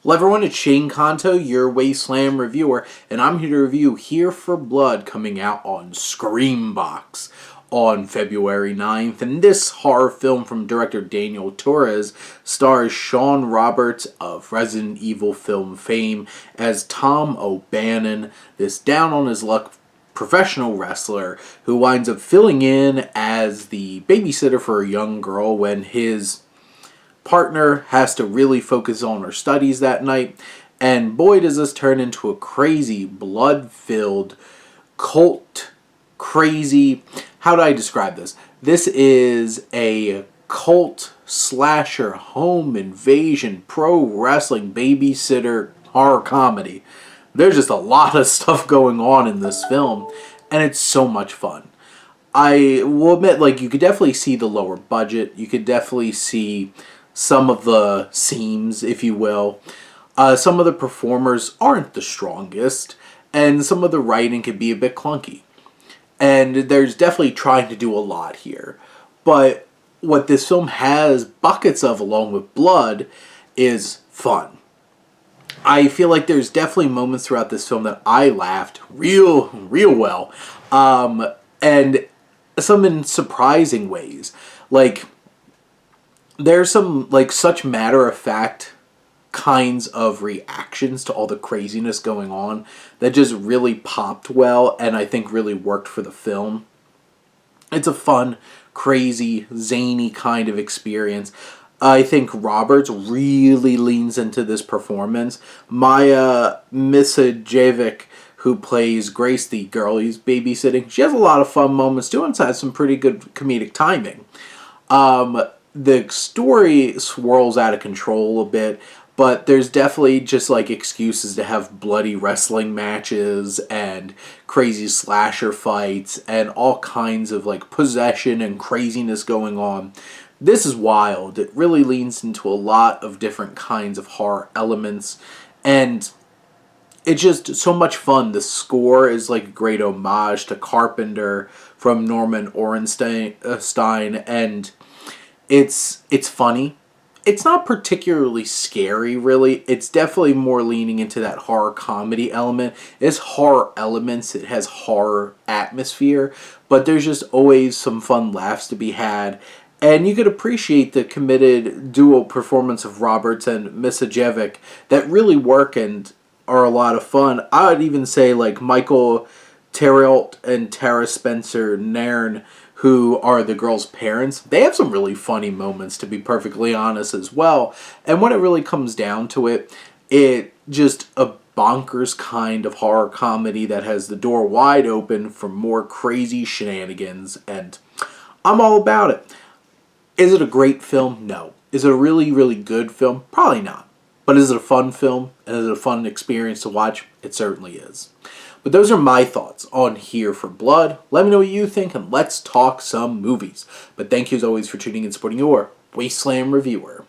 Hello everyone, it's Shane Kanto, your Wasteland reviewer, and I'm here to review Here for Blood, coming out on Screambox on February 9th. And this horror film from director Daniel Torres stars Sean Roberts of Resident Evil film fame as Tom O'Bannon, this down-on-his-luck professional wrestler who winds up filling in as the babysitter for a young girl when his partner has to really focus on her studies that night. And boy, does this turn into a crazy, blood-filled, cult, crazy... How do I describe this? This is a cult slasher, home invasion, pro wrestling, babysitter, horror comedy. There's just a lot of stuff going on in this film, and it's so much fun. I will admit, you could definitely see the lower budget. You could definitely see some of the seams, if you will. Some of the performers aren't the strongest, and some of the writing can be a bit clunky. And there's definitely trying to do a lot here. But what this film has buckets of, along with blood, is fun. I feel like there's definitely moments throughout this film that I laughed real well. And some in surprising ways. There's some, such matter-of-fact kinds of reactions to all the craziness going on that just really popped well and I think really worked for the film. It's a fun, crazy, zany kind of experience. I think Roberts really leans into this performance. Maya Misajevic, who plays Grace, the girl he's babysitting, she has a lot of fun moments too and has some pretty good comedic timing. The story swirls out of control a bit, but there's definitely just excuses to have bloody wrestling matches and crazy slasher fights and all kinds of possession and craziness going on. This is wild. It really leans into a lot of different kinds of horror elements, and it's just so much fun. The score is a great homage to Carpenter from Norman Orenstein, and it's funny. It's not particularly scary, really. It's definitely more leaning into that horror comedy element. It's horror elements. It has horror atmosphere. But there's just always some fun laughs to be had. And you could appreciate the committed dual performance of Roberts and Misajevic that really work and are a lot of fun. I would even say Michael Terriot and Tara Spencer Nairn, who are the girl's parents, they have some really funny moments, to be perfectly honest, as well. And when it really comes down to it, it just a bonkers kind of horror comedy that has the door wide open for more crazy shenanigans, and I'm all about it. Is it a great film? No. Is it a really good film? Probably not. But is it a fun film? And is it a fun experience to watch? It certainly is. But those are my thoughts on Here for Blood. Let me know what you think, and let's talk some movies. But thank you as always for tuning in and supporting your Wasteland reviewer.